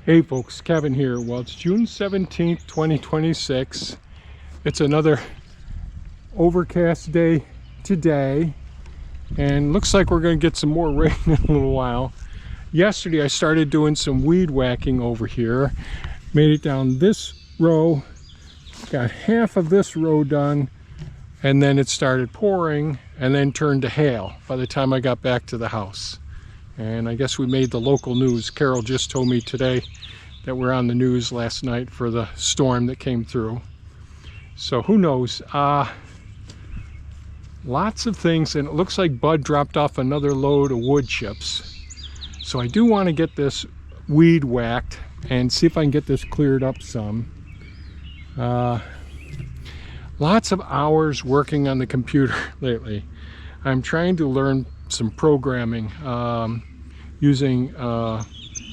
Hey folks, Kevin here. Well, it's June 17th, 2026. It's another overcast day today, and looks like we're going to get some more rain in a little while. Yesterday I started doing some weed whacking over here. Made it down this row, got half of this row done, and then it started pouring and then turned to hail by the time I got back to the house. And I guess we made the local news. Carol just told me today that we're on the news last night for the storm that came through. So who knows? Lots of things, and it looks like Bud dropped off another load of wood chips. So I do want to get this weed whacked and see if I can get this cleared up some. Lots of hours working on the computer lately. I'm trying to learn some programming using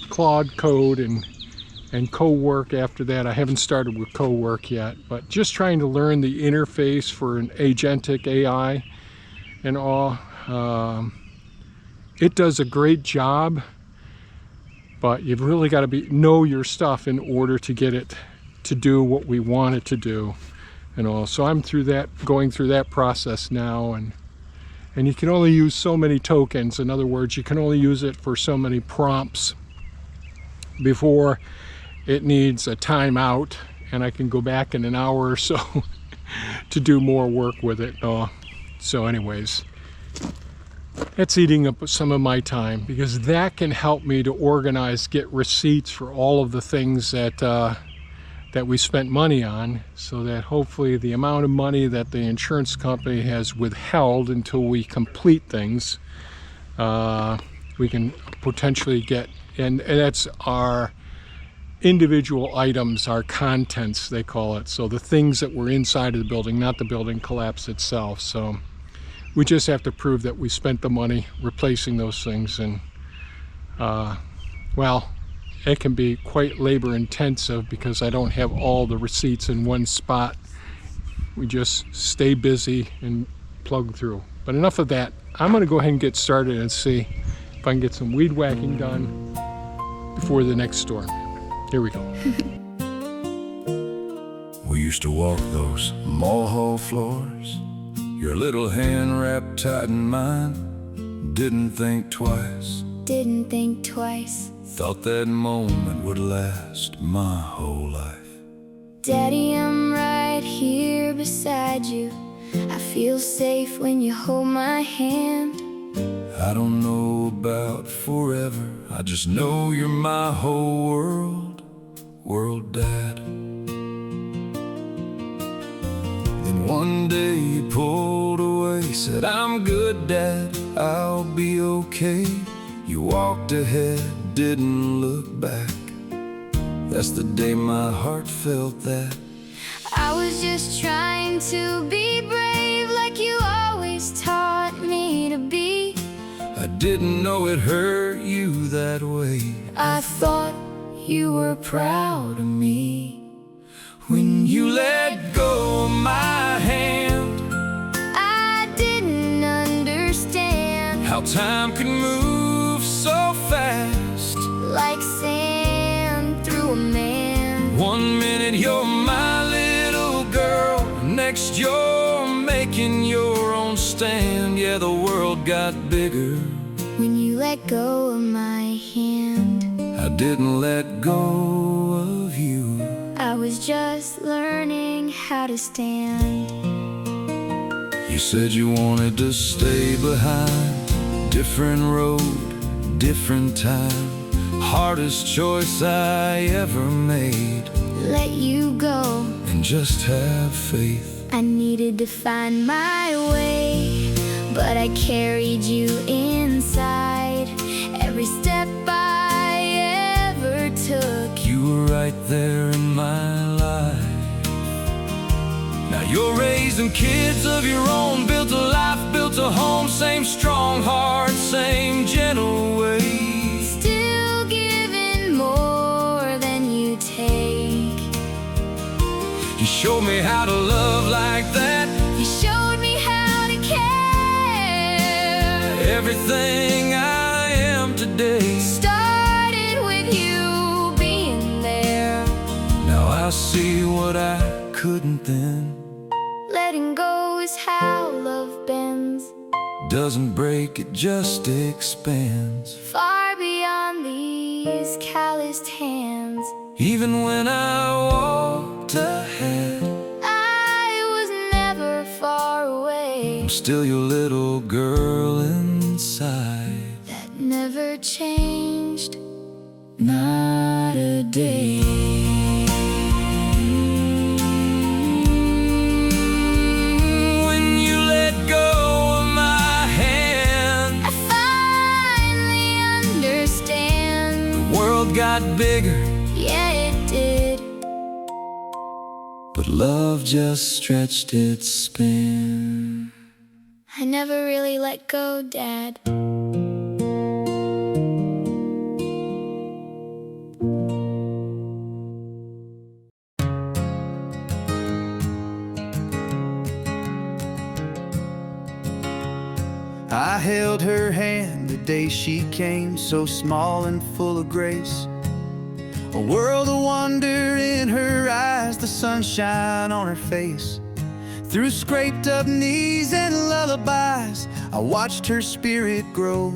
Claude Code and co-work after that. I haven't started with co-work yet, but just trying to learn the interface for an agentic AI and all. It does a great job, but you've really got to know your stuff in order to get it to do what we want it to do and all. So I'm going through that process now, and you can only use so many tokens. In other words, you can only use it for so many prompts before it needs a timeout, and I can go back in an hour or so to do more work with it. So anyways, that's eating up some of my time, because that can help me to organize, get receipts for all of the things that we spent money on, so that hopefully the amount of money that the insurance company has withheld until we complete things, we can potentially get, and that's our individual items, our contents they call it, so the things that were inside of the building, not the building collapse itself. So we just have to prove that we spent the money replacing those things, and well, it can be quite labor intensive because I don't have all the receipts in one spot. We just stay busy and plug through. But enough of that. I'm going to go ahead and get started and see if I can get some weed whacking done before the next storm. Here we go. We used to walk those mall hall floors, your little hand wrapped tight in mine. Didn't think twice. Didn't think twice. Thought that moment would last my whole life. Daddy, I'm right here beside you. I feel safe when you hold my hand. I don't know about forever, I just know you're my whole world, Dad. Then one day you pulled away, said, I'm good, Dad, I'll be okay. You walked ahead, didn't look back. That's the day my heart felt that. I was just trying to be brave, like you always taught me to be. I didn't know it hurt you that way. I thought you were proud of me. When you let go of my hand, I didn't understand how time could move so fast, like sand through a man. One minute you're my little girl, next you're making your own stand. Yeah, the world got bigger when you let go of my hand. I didn't let go of you. I was just learning how to stand. You said you wanted to stay behind, different road, different time. Hardest choice I ever made. Let you go and just have faith. I needed to find my way, but I carried you inside. Every step I ever took, you were right there in my life. Now you're raising kids of your own, built a life, built a home. Same strong heart, same gentle way. Still giving more than you take. You showed me how to love like that. You showed me how to care. Everything I am today started with you being what I couldn't then. Letting go is how love bends, Doesn't break, it just expands. far beyond these calloused hands. Even when I walked ahead, I was never far away. I'm still your little girl inside. That never changed, not a day. When you let go of my hand, I finally understand. the world got bigger, Yeah, it did. but love just stretched its span. I never really let go, Dad. I held her hand the day she came, so small and full of grace. A world of wonder in her eyes, the sunshine on her face. Through scraped up knees and lullabies, I watched her spirit grow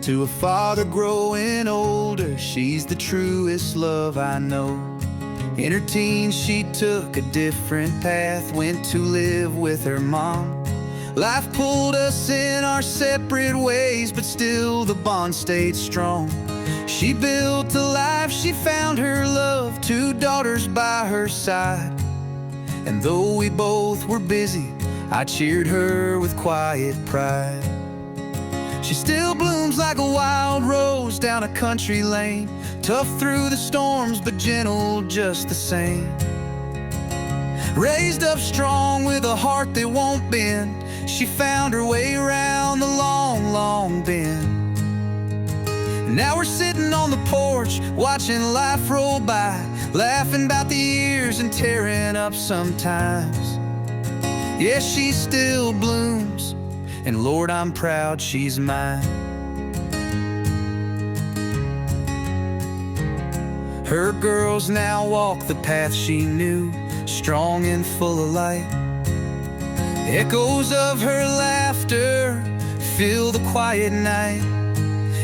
to a father growing older. She's the truest love I know. In her teens she took a different path, went to live with her mom. Life pulled us in our separate ways, but still the bond stayed strong. She built a life, she found her love, 2 daughters by her side. And though we both were busy, I cheered her with quiet pride. She still blooms like a wild rose down a country lane, tough through the storms, but gentle just the same. Raised up strong with a heart that won't bend, she found her way around the long, long bend. Now we're sitting on the porch, watching life roll by, laughing about the years and tearing up sometimes. Yeah, she still blooms, and Lord, I'm proud she's mine. Her girls now walk the path she knew, strong and full of light. Echoes of her laughter fill the quiet night.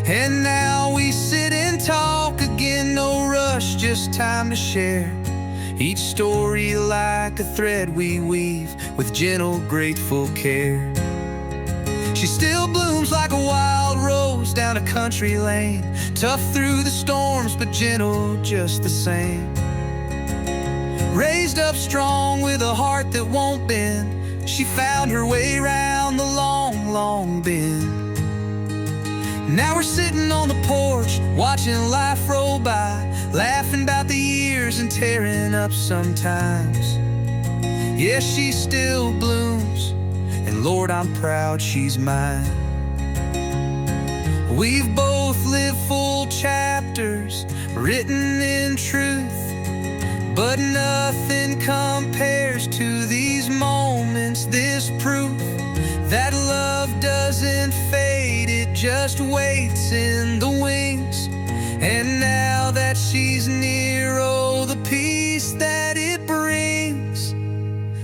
And now we sit and talk again, no rush, just time to share. Each story like a thread we weave with gentle, grateful care. She still blooms like a wild rose down a country lane, tough through the storms, but gentle just the same. Raised up strong with a heart that won't bend, she found her way round the long, long bend. Now we're sitting on the porch, watching life roll by, laughing about the years and tearing up sometimes. Yeah, she still blooms, and Lord, I'm proud she's mine. We've both lived full chapters, written in truth, but nothing compares to these moments, this proof that love doesn't fade, it just waits in the wings. And now that she's near, oh, the peace that it brings.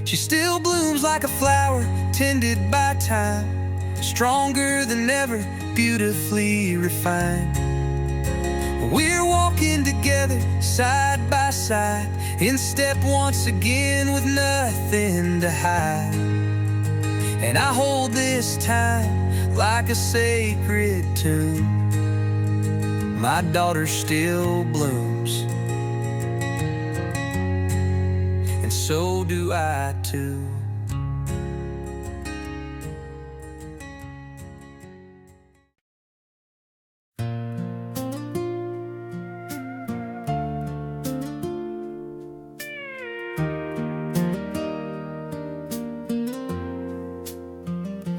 She still blooms like a flower tended by time, stronger than ever, beautifully refined. We're walking together, side by side, in step once again with nothing to hide. And I hold this time like a sacred tune. My daughter still blooms, and so do I too.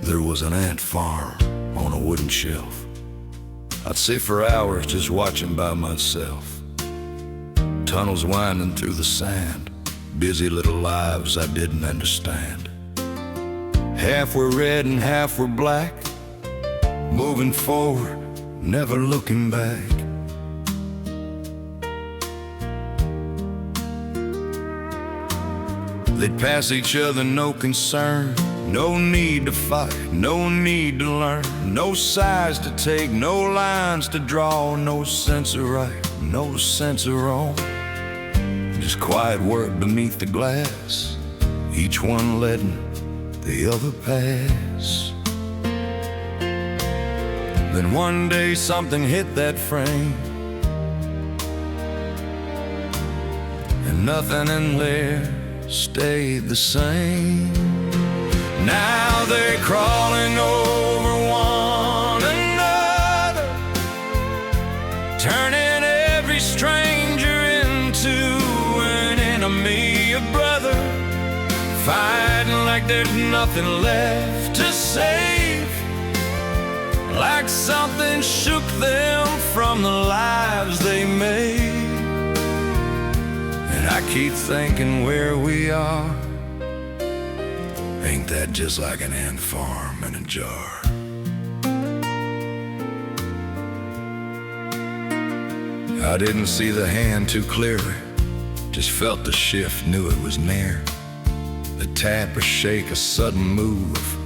There was an ant farm on a wooden shelf. I'd sit for hours just watching by myself. Tunnels winding through the sand, busy little lives I didn't understand. Half were red and half were black, moving forward, never looking back. They'd pass each other, no concern. No need to fight, no need to learn. No sides to take, no lines to draw. No sense of right, no sense of wrong. Just quiet work beneath the glass, each one letting the other pass. Then one day something hit that frame, and nothing in there stayed the same. Now they're crawling over one another, turning every stranger into an enemy, a brother, fighting like there's nothing left to save, like something shook them from the lives they made. And I keep thinking where we are, ain't that just like an ant farm in a jar? I didn't see the hand too clearly, just felt the shift, knew it was near. The tap, a shake, a sudden move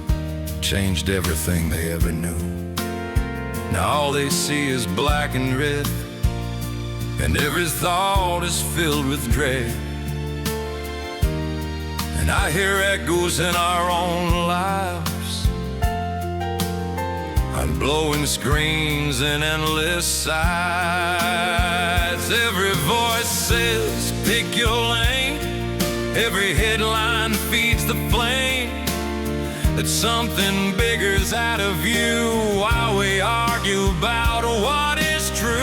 changed everything they ever knew. Now all they see is black and red, and every thought is filled with dread. And I hear echoes in our own lives, on blowing screens and endless sighs. Every voice says, pick your lane. Every headline feeds the flame, that something bigger's out of view while we argue about what is true.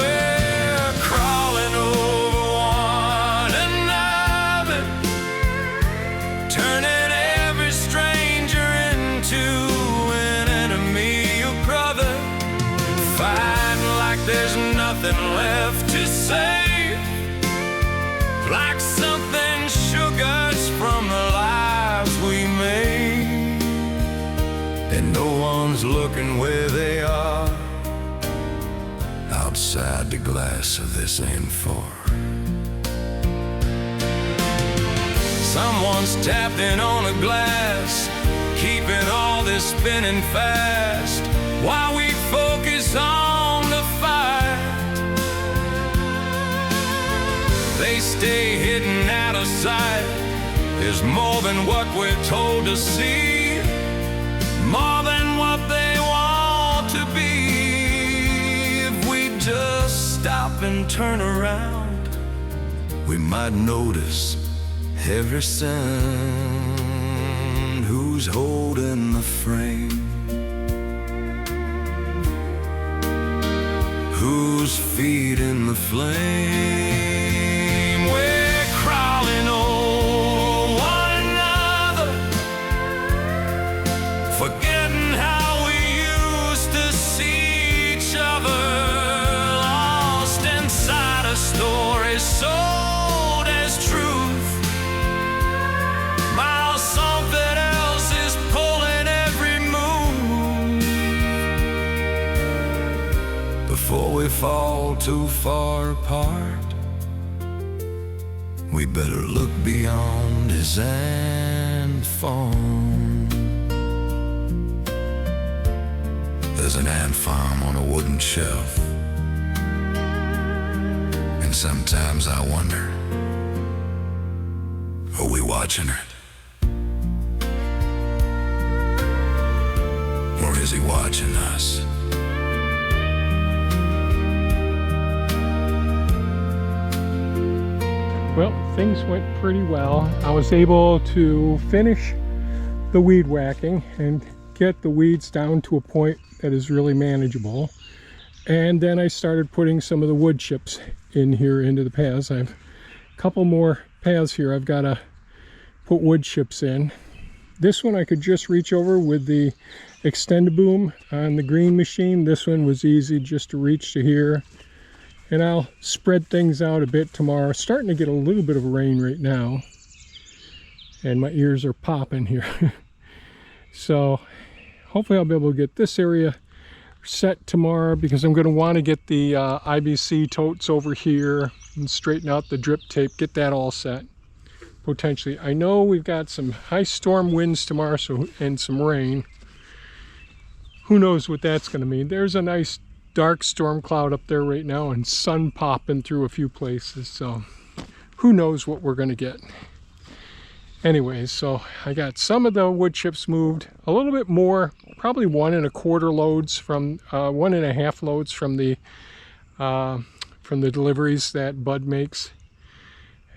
We're crawling over one another, turning every stranger into an enemy, a brother, fighting like there's nothing left to say, like something shook us from the lives we made. And no one's looking where they are, outside the glass of this amphor. Someone's tapped in on a glass, keeping all this spinning fast, while we focus on the fight. They stay hidden out of sight. There's more than what we're told to see, more than what they want to be. If we just stop and turn around, we might notice every sound. Who's holding the frame? Who's feeding the flame? We're crawling over one another, forgetting how we used to see each other, lost inside a story sold as truth, while something else is pulling every move. Before we fall too far apart, we better look beyond his ant farm. There's an ant farm on a wooden shelf, and sometimes I wonder, are we watching it? Or is he watching us? Well, things went pretty well. I was able to finish the weed whacking and get the weeds down to a point that is really manageable. And then I started putting some of the wood chips in here into the paths. I have a couple more paths here I've got to put wood chips in. This one I could just reach over with the Extend-A-Boom on the green machine. This one was easy just to reach to here. And I'll spread things out a bit tomorrow. Starting to get a little bit of rain right now, and my ears are popping here. So hopefully I'll be able to get this area set tomorrow, because I'm going to want to get the IBC totes over here and straighten out the drip tape, get that all set. potentially. I know we've got some high storm winds tomorrow, and some rain. Who knows what that's going to mean. There's a nice dark storm cloud up there right now and sun popping through a few places, so who knows what we're going to get. Anyways, so I got some of the wood chips moved, a little bit more, probably 1 1/4 loads from 1 1/2 loads from the deliveries that Bud makes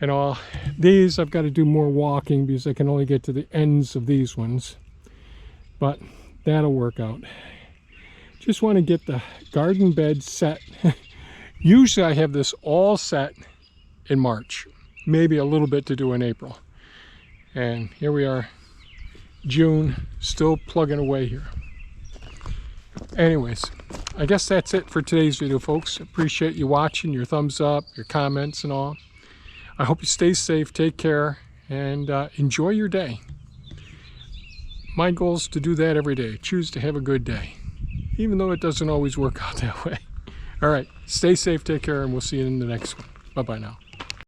and all. These I've got to do more walking because I can only get to the ends of these ones, but that'll work out. Just want to get the garden bed set. Usually I have this all set in March, maybe a little bit to do in April. And here we are, June, still plugging away here. Anyways, I guess that's it for today's video, folks. Appreciate you watching, your thumbs up, your comments and all. I hope you stay safe, take care, and enjoy your day. My goal is to do that every day. Choose to have a good day, even though it doesn't always work out that way. All right, stay safe, take care, and we'll see you in the next one. Bye-bye now.